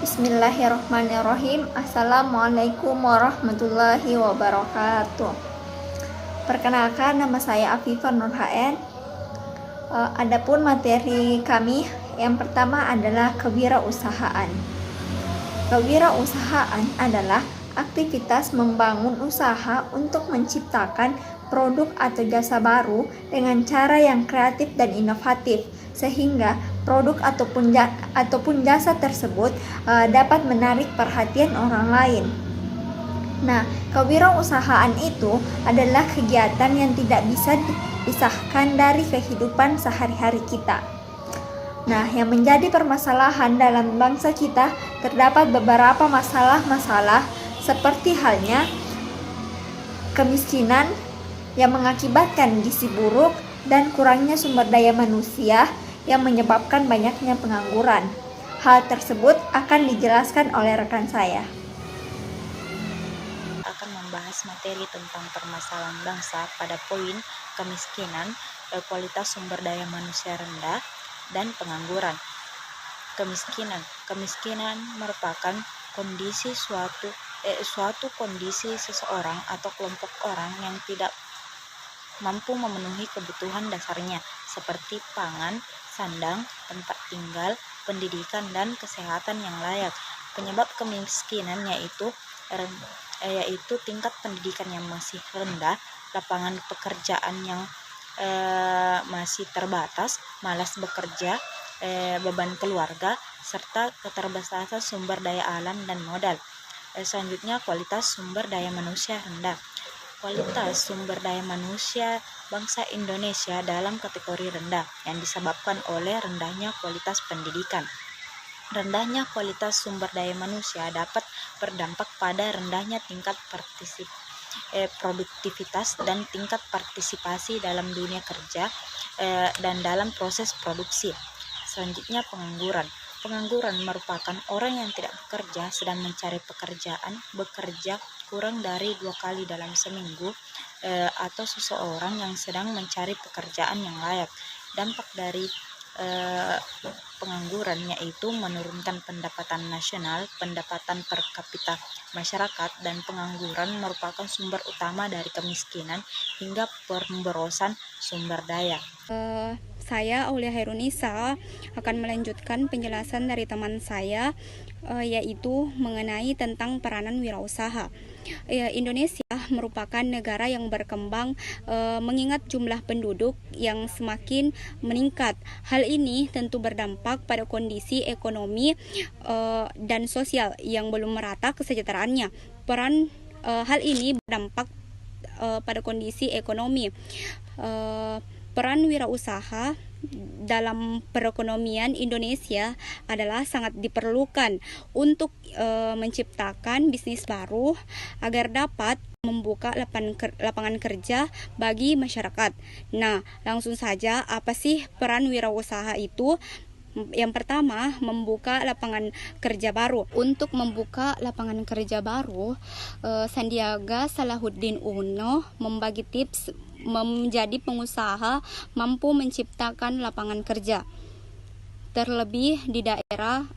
Bismillahirrahmanirrahim. Assalamualaikum warahmatullahi wabarakatuh. Perkenalkan, nama saya Afifah Nur HN. Adapun materi kami yang pertama adalah kewirausahaan. Kewirausahaan adalah aktivitas membangun usaha untuk menciptakan produk atau jasa baru dengan cara yang kreatif dan inovatif, sehingga produk ataupun jasa tersebut dapat menarik perhatian orang lain. Nah, kewirausahaan itu adalah kegiatan yang tidak bisa dipisahkan dari kehidupan sehari-hari kita. Nah, yang menjadi permasalahan dalam bangsa kita terdapat beberapa masalah-masalah seperti halnya kemiskinan yang mengakibatkan gizi buruk dan kurangnya sumber daya manusia yang menyebabkan banyaknya pengangguran. Hal tersebut akan dijelaskan oleh rekan saya. Akan membahas materi tentang permasalahan bangsa pada poin kemiskinan, kualitas sumber daya manusia rendah, dan pengangguran. Kemiskinan merupakan kondisi suatu kondisi seseorang atau kelompok orang yang tidak mampu memenuhi kebutuhan dasarnya seperti pangan, sandang, tempat tinggal, pendidikan, dan kesehatan yang layak. Penyebab kemiskinan yaitu tingkat pendidikan yang masih rendah, lapangan pekerjaan yang masih terbatas, malas bekerja, beban keluarga, serta keterbatasan sumber daya alam dan modal. Selanjutnya, kualitas sumber daya manusia rendah. Kualitas sumber daya manusia bangsa Indonesia dalam kategori rendah yang disebabkan oleh rendahnya kualitas pendidikan. Rendahnya kualitas sumber daya manusia dapat berdampak pada rendahnya tingkat produktivitas dan tingkat partisipasi dalam dunia kerja dan dalam proses produksi. Selanjutnya, pengangguran. Pengangguran merupakan orang yang tidak bekerja sedang mencari pekerjaan, bekerja kurang dari 2 kali dalam seminggu, atau seseorang yang sedang mencari pekerjaan yang layak. Dampak dari pengangguran yaitu menurunkan pendapatan nasional, pendapatan per kapita masyarakat, dan pengangguran merupakan sumber utama dari kemiskinan hingga pemborosan sumber daya. Saya Aulia Hairunisa akan melanjutkan penjelasan dari teman saya, yaitu mengenai tentang peranan wirausaha. Indonesia merupakan negara yang berkembang mengingat jumlah penduduk yang semakin meningkat. Hal ini tentu berdampak pada kondisi ekonomi dan sosial yang belum merata kesejahteraannya. Hal ini berdampak pada kondisi ekonomi. Peran wirausaha dalam perekonomian Indonesia adalah sangat diperlukan untuk menciptakan bisnis baru agar dapat membuka lapangan kerja bagi masyarakat. Nah, langsung saja, apa sih peran wirausaha itu? Yang pertama, membuka lapangan kerja baru. Untuk membuka lapangan kerja baru, Sandiaga Salahuddin Uno membagi tips menjadi pengusaha mampu menciptakan lapangan kerja. Terlebih di era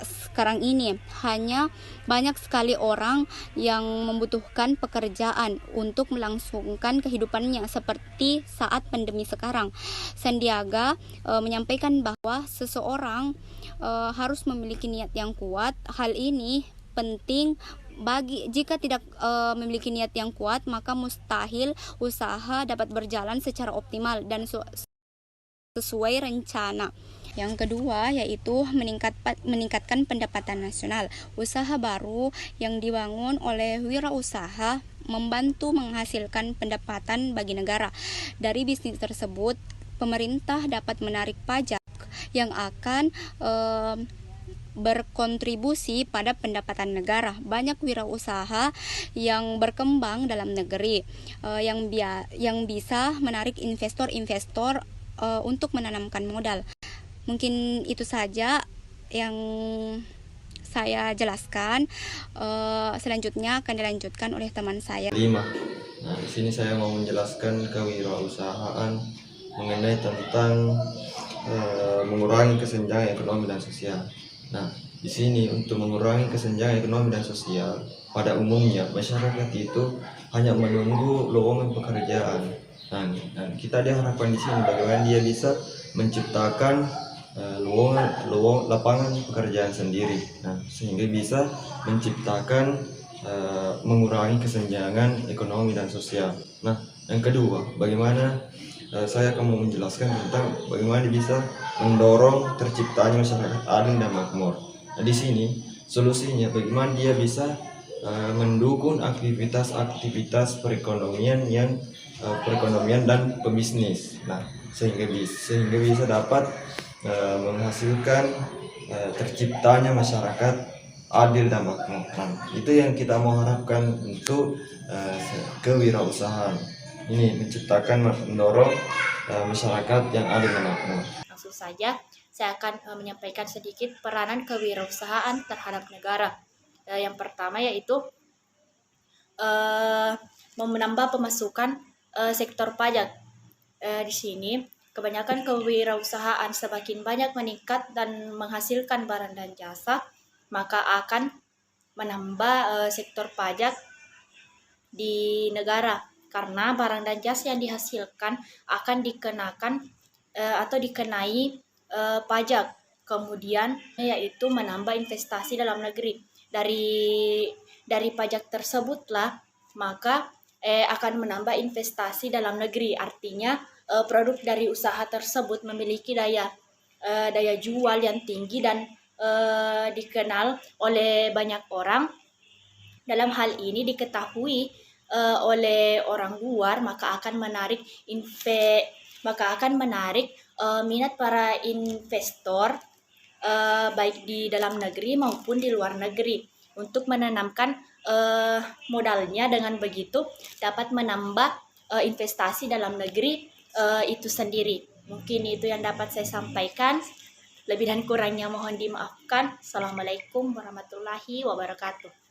sekarang ini, hanya banyak sekali orang yang membutuhkan pekerjaan untuk melangsungkan kehidupannya seperti saat pandemi sekarang. Sandiaga menyampaikan bahwa seseorang harus memiliki niat yang kuat. Hal ini penting jika tidak memiliki niat yang kuat, maka mustahil usaha dapat berjalan secara optimal dan sesuai rencana. Yang kedua yaitu meningkatkan pendapatan nasional. Usaha baru yang dibangun oleh wirausaha membantu menghasilkan pendapatan bagi negara. Dari bisnis tersebut, pemerintah dapat menarik pajak yang akan berkontribusi pada pendapatan negara. Banyak wirausaha yang berkembang dalam negeri yang bisa menarik investor untuk menanamkan modal. Mungkin itu saja yang saya jelaskan. Selanjutnya akan dilanjutkan oleh teman saya. 5. Nah, di sini saya mau menjelaskan kewirausahaan mengenai tentang mengurangi kesenjangan ekonomi dan sosial. Nah, di sini untuk mengurangi kesenjangan ekonomi dan sosial, pada umumnya masyarakat itu hanya menunggu lowongan pekerjaan. Nah, kita diharapkan di sini bagaimana dia bisa menciptakan lapangan pekerjaan sendiri. Nah, sehingga bisa menciptakan mengurangi kesenjangan ekonomi dan sosial. Nah, yang kedua, bagaimana saya akan mau menjelaskan tentang bagaimana bisa mendorong terciptanya masyarakat adil dan makmur. Nah, di sini solusinya bagaimana dia bisa mendukung aktivitas perekonomian dan pebisnis. Nah, sehingga bisa dapat menghasilkan terciptanya masyarakat adil dan makmur. Nah, itu yang kita mau harapkan untuk kewirausahaan. Ini mendorong masyarakat yang adil dan makmur. Langsung saja, saya akan menyampaikan sedikit peranan kewirausahaan terhadap negara. Yang pertama yaitu menambah pemasukan sektor pajak. Di sini, kebanyakan kewirausahaan semakin banyak meningkat dan menghasilkan barang dan jasa, maka akan menambah sektor pajak di negara. Karena barang dan jasa yang dihasilkan akan dikenakan atau dikenai pajak. Kemudian yaitu menambah investasi dalam negeri. Dari pajak tersebutlah maka akan menambah investasi dalam negeri. Artinya produk dari usaha tersebut memiliki daya jual yang tinggi dan dikenal oleh banyak orang. Dalam hal ini diketahui oleh orang luar, maka akan menarik minat para investor baik di dalam negeri maupun di luar negeri untuk menanamkan modalnya. Dengan begitu dapat menambah investasi dalam negeri itu sendiri. Mungkin itu yang dapat saya sampaikan. Lebih dan kurangnya mohon dimaafkan. Assalamualaikum warahmatullahi wabarakatuh.